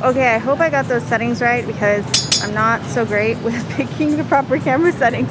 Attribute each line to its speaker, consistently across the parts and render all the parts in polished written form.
Speaker 1: Okay, I hope I got those settings right because I'm not so great with picking the proper camera settings.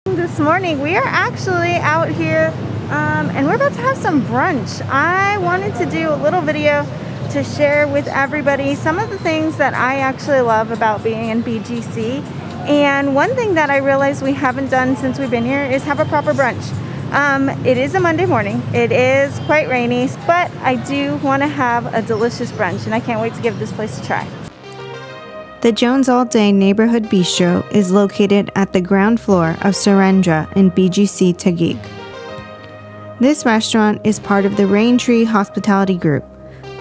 Speaker 1: This morning we are actually out here and we're about to have some brunch. I wanted to do a little video to share with everybody some of the things that I actually love about being in BGC. And one thing that I realized we haven't done since we've been here is have a proper brunch. It is a Monday morning. It is quite rainy, but I do want to have a delicious brunch and I can't wait to give this place a try.
Speaker 2: The Jones All Day Neighborhood Bistro is located at the ground floor of Surendra in BGC, Taguig. This restaurant is part of the Raintree Hospitality Group,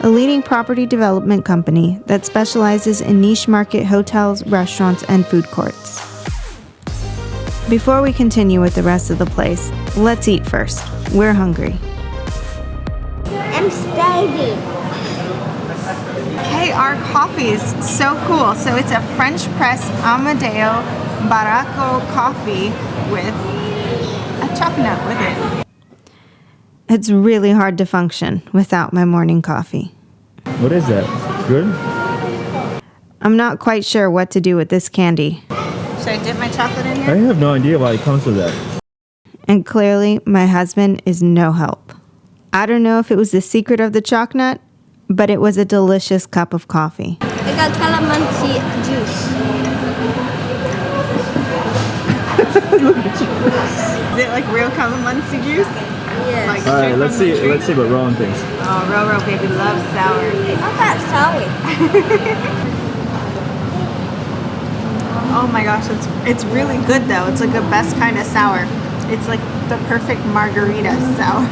Speaker 2: a leading property development company that specializes in niche market hotels, restaurants, and food courts. Before we continue with the rest of the place, let's eat first. We're hungry.
Speaker 3: I'm starving.
Speaker 1: Hey, our coffee is so cool. So it's a French press Amadeo Barraco coffee with a chocolate with it.
Speaker 2: It's really hard to function without my morning coffee.
Speaker 4: What is that? Good?
Speaker 2: I'm not quite sure what to do with this candy.
Speaker 1: Should I dip my chocolate in
Speaker 4: I
Speaker 1: here?
Speaker 4: have no idea why it comes with that.
Speaker 2: And clearly, my husband is no help. I don't know if it was the secret of the chocolate, but it was a delicious cup of coffee.
Speaker 3: I got calamansi juice.
Speaker 1: Is it like real calamansi juice?
Speaker 3: Yes.
Speaker 1: Like
Speaker 4: All right,
Speaker 1: straight
Speaker 4: let's
Speaker 1: from the
Speaker 4: see.
Speaker 1: tree?
Speaker 4: Let's see what Rowan thinks.
Speaker 1: Oh, Roro baby loves sour.
Speaker 3: Not that sour.
Speaker 1: Oh my gosh, it's really good though. It's like the best kind of sour. It's like the perfect margarita sour.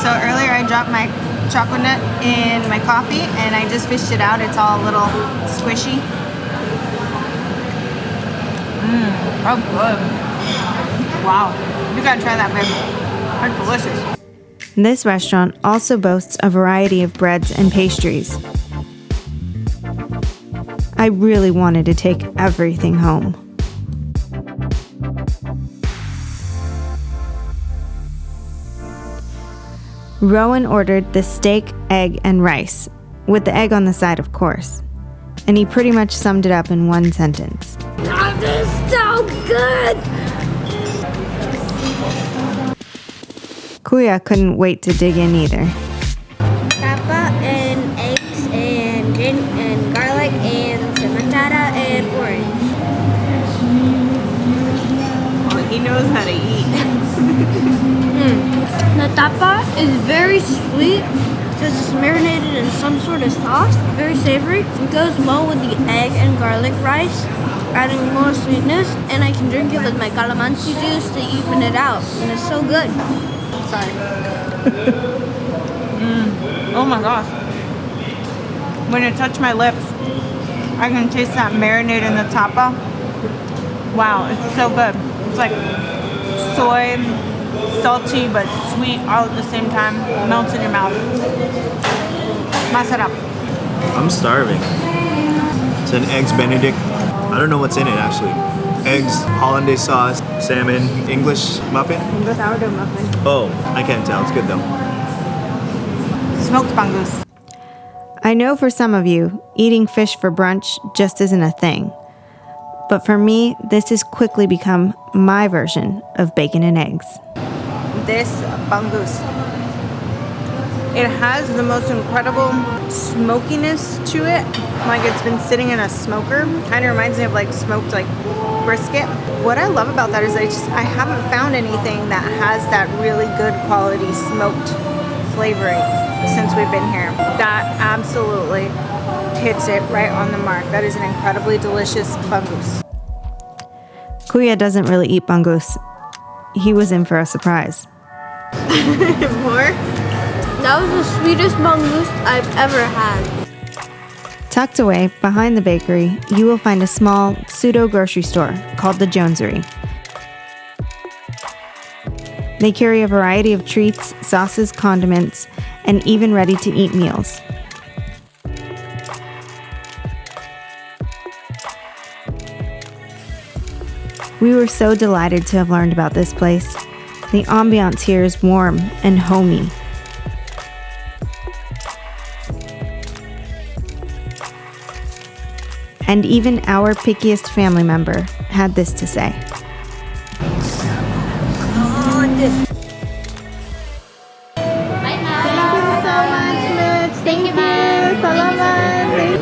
Speaker 1: So earlier I dropped my chocolate nut in my coffee and I just fished it out. It's all a little squishy. Oh good. Wow, you gotta try that, babe. They're delicious.
Speaker 2: This restaurant also boasts a variety of breads and pastries. I really wanted to take everything home. Rowan ordered the steak, egg, and rice, with the egg on the side, of course. And he pretty much summed it up in one sentence.
Speaker 3: Oh, this is so good.
Speaker 2: Kuya couldn't wait to dig in either.
Speaker 3: Tapa and eggs and garlic and tomato and orange.
Speaker 1: Oh, he knows how to eat.
Speaker 3: The tapa is very sweet because it's marinated in some sort of sauce. Very savory. It goes well with the egg and garlic rice, adding more sweetness, and I can drink it with my calamansi juice to even it out. And it's so good.
Speaker 1: Sorry. Oh my gosh. When it touched my lips, I can taste that marinade in the tapa. Wow, it's so good. It's like soy, salty but sweet all at the same time. Melts in your mouth. Masarap.
Speaker 4: I'm starving. It's an eggs Benedict. I don't know what's in it actually. Eggs, hollandaise sauce, salmon, English muffin.
Speaker 1: The sourdough muffin.
Speaker 4: Oh, I can't tell. It's good though.
Speaker 1: Smoked bangus.
Speaker 2: I know for some of you, eating fish for brunch just isn't a thing. But for me, this has quickly become my version of bacon and eggs.
Speaker 1: This bangus. It has the most incredible smokiness to it. Like it's been sitting in a smoker. Kind of reminds me of like smoked like brisket. What I love about that is I haven't found anything that has that really good quality smoked flavoring since we've been here. That absolutely hits it right on the mark. That is an incredibly delicious bangus.
Speaker 2: Kuya doesn't really eat bangus. He was in for a surprise.
Speaker 1: More?
Speaker 3: That was the sweetest bangus I've ever had.
Speaker 2: Tucked away behind the bakery, you will find a small pseudo-grocery store called the Jonesery. They carry a variety of treats, sauces, condiments, and even ready-to-eat meals. We were so delighted to have learned about this place. The ambiance here is warm and homey. And even our pickiest family member had this to say.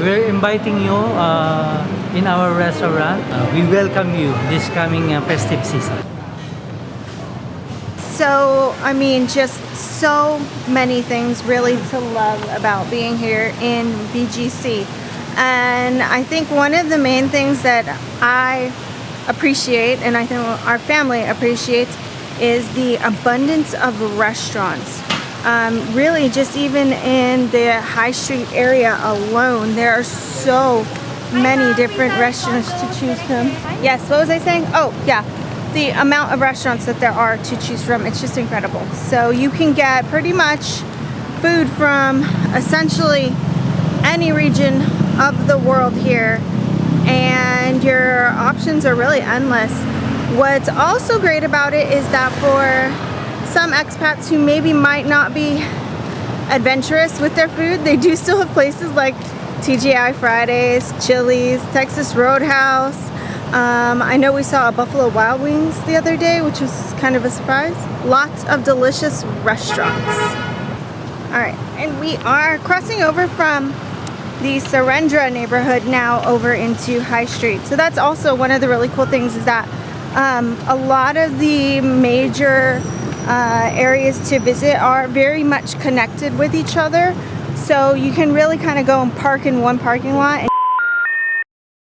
Speaker 5: We're inviting you in our restaurant. We welcome you this coming festive season.
Speaker 2: So, I mean, just so many things really to love about being here in BGC. And I think one of the main things that I appreciate, and I think our family appreciates, is the abundance of restaurants. Really, just even in the High Street area alone, there are so many different restaurants to choose from. Yes, what was I saying? Oh, yeah. The amount of restaurants that there are to choose from, it's just incredible. So you can get pretty much food from essentially any region of the world here, and your options are really endless. What's also great about it is that for some expats who maybe might not be adventurous with their food, they do still have places like TGI Fridays, Chili's, Texas Roadhouse. I know we saw a Buffalo Wild Wings the other day, which was kind of a surprise. Lots of delicious restaurants. All right, and we are crossing over from the Surrendra neighborhood now over into High Street. So that's also one of the really cool things, is that a lot of the major areas to visit are very much connected with each other. So you can really kind of go and park in one parking lot.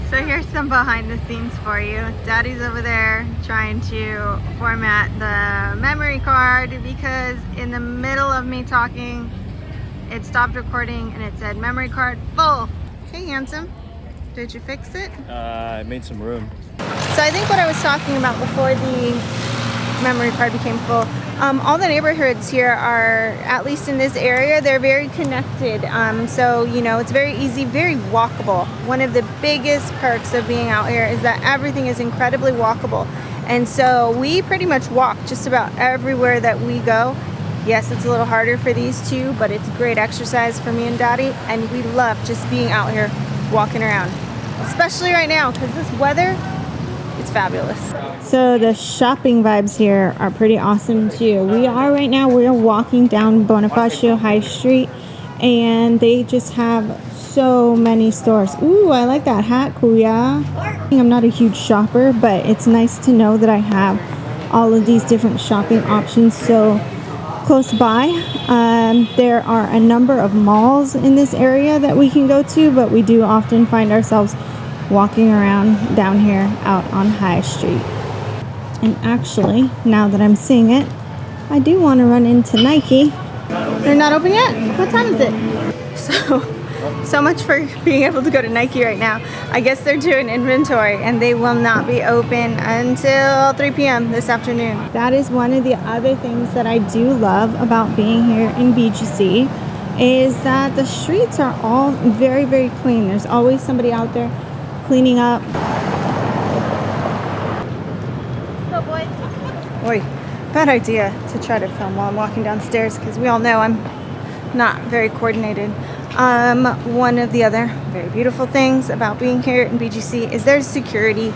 Speaker 2: So here's some behind the scenes for you. Daddy's over there trying to format the memory card because in the middle of me talking, it stopped recording and it said memory card full. Hey, handsome. Did you fix it?
Speaker 4: I made some room.
Speaker 2: So I think what I was talking about before the memory card became full, all the neighborhoods here are, at least in this area, they're very connected. So, you know, it's very easy, very walkable. One of the biggest perks of being out here is that everything is incredibly walkable. And so we pretty much walk just about everywhere that we go. Yes, it's a little harder for these two, but it's great exercise for me and Daddy. And we love just being out here walking around, especially right now because this weather, it's fabulous. So the shopping vibes here are pretty awesome too. We're walking down Bonifacio High Street and they just have so many stores. Ooh, I like that hat, Kuya. I'm not a huge shopper, but it's nice to know that I have all of these different shopping options so close by. There are a number of malls in this area that we can go to, but we do often find ourselves walking around down here out on High Street. And actually, now that I'm seeing it, I do want to run into Nike. They're not open yet? What time is it? So much for being able to go to Nike right now. I guess they're doing inventory and they will not be open until 3 p.m. this afternoon. That is one of the other things that I do love about being here in BGC, is that the streets are all very, very clean. There's always somebody out there cleaning up. Oh boy. Oi, bad idea to try to film while I'm walking downstairs because we all know I'm not very coordinated. One of the other very beautiful things about being here in BGC is there's security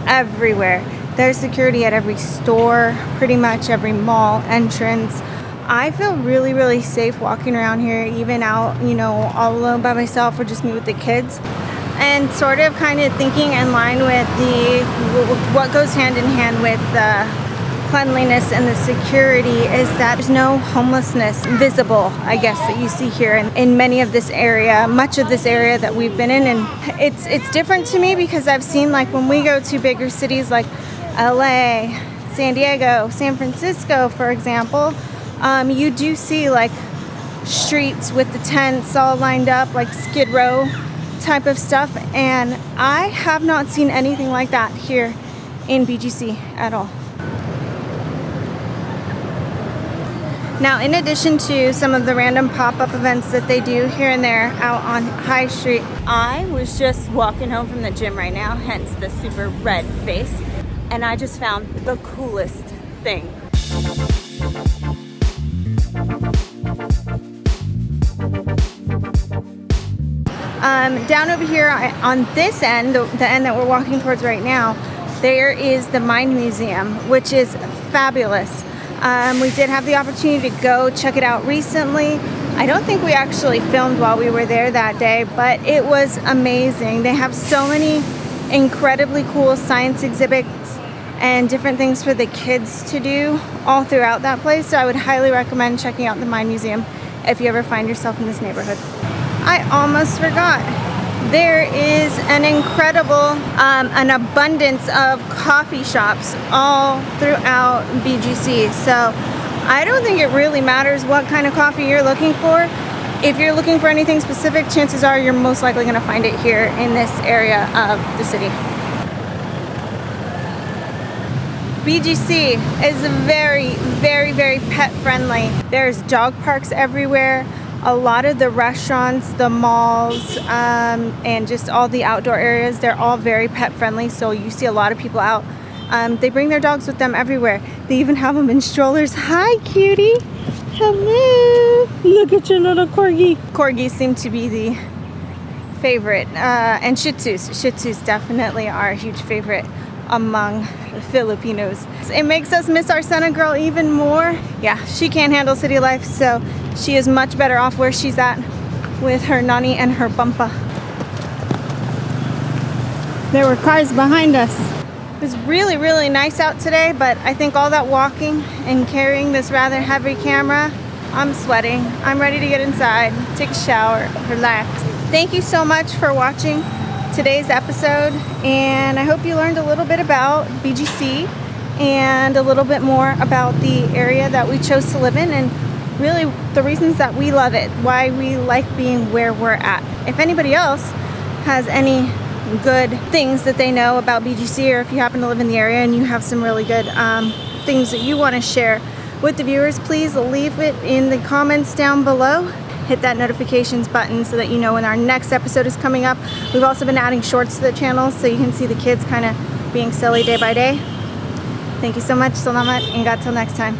Speaker 2: everywhere. There's security at every store, pretty much every mall entrance. I feel really, really safe walking around here, even out, you know, all alone by myself or just me with the kids. And sort of kind of thinking in line with what goes hand in hand with the cleanliness and the security is that there's no homelessness visible, I guess, that you see here in many of this area, much of this area that we've been in. And it's different to me because I've seen, like, when we go to bigger cities like LA, San Diego, San Francisco, for example, you do see like streets with the tents all lined up, like Skid Row type of stuff, and I have not seen anything like that here in BGC at all. Now, in addition to some of the random pop-up events that they do here and there out on High Street, I was just walking home from the gym right now, hence the super red face.
Speaker 1: and I just found the coolest thing. Down over here on this end, the end that we're walking towards right now, there is the Mind Museum, which is fabulous. We did have the opportunity to go check it out recently. I don't think we actually filmed while we were there that day, but it was amazing. They have so many incredibly cool science exhibits and different things for the kids to do all throughout that place. So I would highly recommend checking out the Mind Museum if you ever find yourself in this neighborhood. I almost forgot. There is an incredible, an abundance of coffee shops all throughout BGC. So I don't think it really matters what kind of coffee you're looking for. If you're looking for anything specific, chances are you're most likely going to find it here in this area of the city. BGC is very, very, very pet friendly. There's dog parks everywhere. A lot of the restaurants, the malls, and just all the outdoor areas, they're all very pet friendly. So you see a lot of people out. They bring their dogs with them everywhere. They even have them in strollers. Hi, cutie. Hello. Look at your little corgi. Corgis seem to be the favorite. And Shih Tzus. Shih Tzus definitely are a huge favorite among Filipinos. It makes us miss our Santa girl even more. Yeah, she can't handle city life, so she is much better off where she's at with her nanny and her bumpa. There were cars behind us. It was really, really nice out today, but I think all that walking and carrying this rather heavy camera, I'm sweating. I'm ready to get inside, take a shower, relax. Thank you so much for watching today's episode, and I hope you learned a little bit about BGC and a little bit more about the area that we chose to live in, and really the reasons that we love it, why we like being where we're at. If anybody else has any good things that they know about BGC, or if you happen to live in the area and you have some really good things that you want to share with the viewers, please leave it in the comments down below. Hit that notifications button so that you know when our next episode is coming up. We've also been adding shorts to the channel so you can see the kids kind of being silly day by day. Thank you so much. Salamat, and God till next time.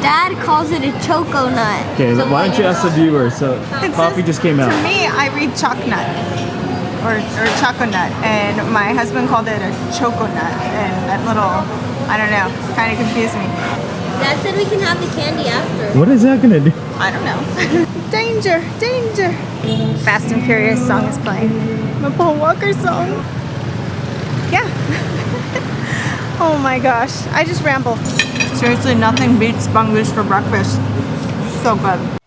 Speaker 3: Dad calls it a choco nut.
Speaker 4: Okay, why don't you ask the viewers? So coffee just came out.
Speaker 1: To me, I read choc nut or choco nut, and my husband called it a choco nut, and that little, I don't know, kind of confused me.
Speaker 3: Dad said we can have the candy after.
Speaker 4: What is that gonna do?
Speaker 1: I don't know. Danger, danger. Fast and Furious song is playing. The Paul Walker song. Yeah. Oh my gosh, I just ramble. Seriously, nothing beats bangus for breakfast. So good.